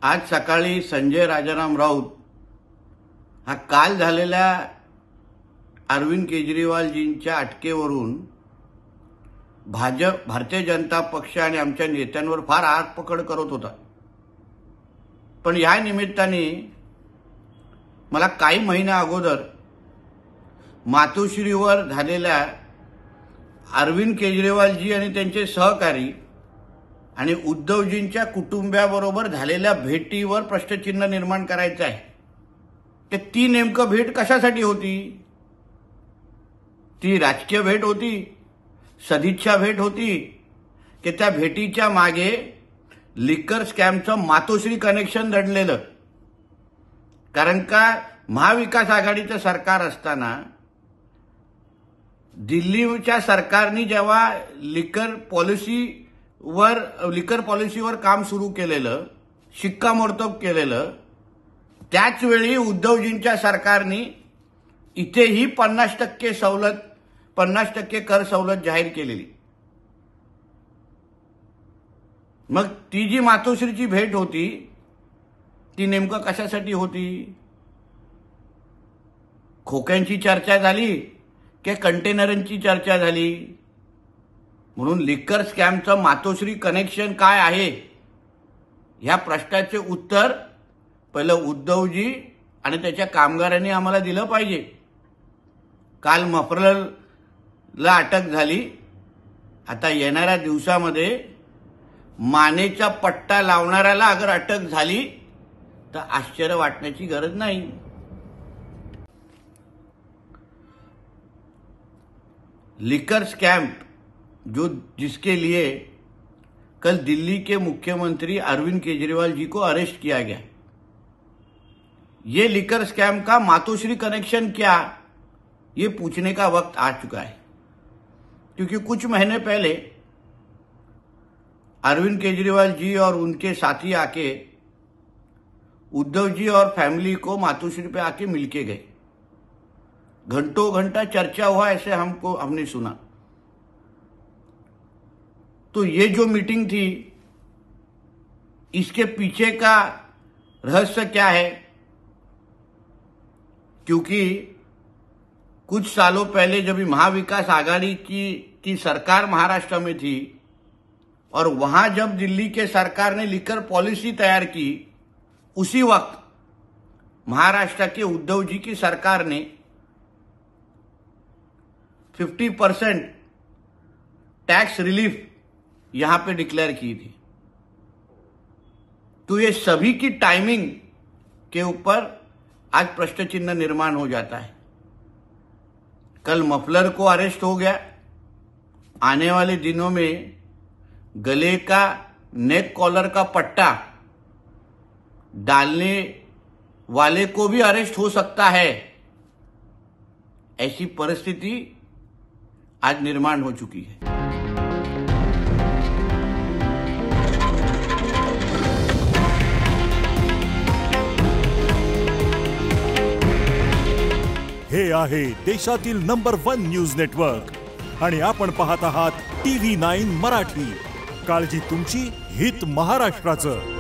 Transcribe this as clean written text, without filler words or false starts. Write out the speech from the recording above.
आज सकाळी संजय राजाराम राऊत हा काल झालेल्या अरविंद केजरीवालजींच्या अटकेवरून भारतीय जनता पक्ष आणि आमच्या नेत्यांवर फार आगपकड करत होता। पण या निमित्ताने मला काही महिन्या अगोदर मातोश्रीवर झालेल्या अरविंद केजरीवालजी आणि त्यांचे सहकारी आणि उद्धवजींच्या कुटुंबियाबरोबर झालेल्या भेटीवर प्रश्नचिन्ह निर्माण करायचं आहे। ते ती नेमकं भेट कशासाठी होती? ती राजकीय भेट होती, सदिच्छा भेट होती की त्या भेटीच्या मागे लिकर स्कॅमचं मातोश्री कनेक्शन दडलेलं? कारण का महाविकास आघाडीचं सरकार असताना दिल्लीच्या सरकारने जेव्हा लिकर पॉलिसीवर काम सुरू केलेलं, शिक्कामोर्तब केलेलं, त्याच वेळी उद्धवजींच्या सरकारने इथेही 50% कर सवलत जाहीर केलेली। मग ती जी मातोश्रीची भेट होती ती नेमकं कशासाठी होती? खोक्यांची चर्चा झाली की कंटेनरांची चर्चा झाली? म्हणून लिकर स्कॅमचं मातोश्री कनेक्शन काय आहे ह्या प्रश्नाचे उत्तर पहिलं उद्धवजी आणि त्याच्या कामगारांनी आम्हाला दिलं पाहिजे। काल मफलरला अटक झाली, आता येणाऱ्या दिवसामध्ये मानेचा पट्टा लावणाऱ्याला अगर अटक झाली तर आश्चर्य वाटण्याची गरज नाही। लिकर स्कैम जिसके लिए कल दिल्ली के मुख्यमंत्री अरविंद केजरीवाल जी को अरेस्ट किया गया, ये लिकर स्कैम का मातोश्री कनेक्शन क्या, ये पूछने का वक्त आ चुका है। क्योंकि कुछ महीने पहले अरविंद केजरीवाल जी और उनके साथी आके उद्धव जी और फैमिली को मातोश्री पे आके मिलके गए। घंटों घंटा चर्चा हुआ ऐसे हमने सुना। तो ये जो मीटिंग थी इसके पीछे का रहस्य क्या है? क्योंकि कुछ सालों पहले जब महाविकास आघाड़ी की सरकार महाराष्ट्र में थी और वहां जब दिल्ली के सरकार ने लिकर पॉलिसी तैयार की, उसी वक्त महाराष्ट्र के उद्धव जी की सरकार ने 50% टैक्स रिलीफ यहां पे डिक्लेयर की थी। तो ये सभी की टाइमिंग के ऊपर आज प्रश्न चिन्ह निर्माण हो जाता है। कल मफलर को अरेस्ट हो गया, आने वाले दिनों में गले का नेक कॉलर का पट्टा डालने वाले को भी अरेस्ट हो सकता है। ऐसी परिस्थिति आज निर्माण हो चुकी है। हे आहे देशातील नंबर 1 न्यूज नेटवर्क आणि आपण पाहत आहात TV9 मराठी। काळजी तुमची, हित महाराष्ट्राचं।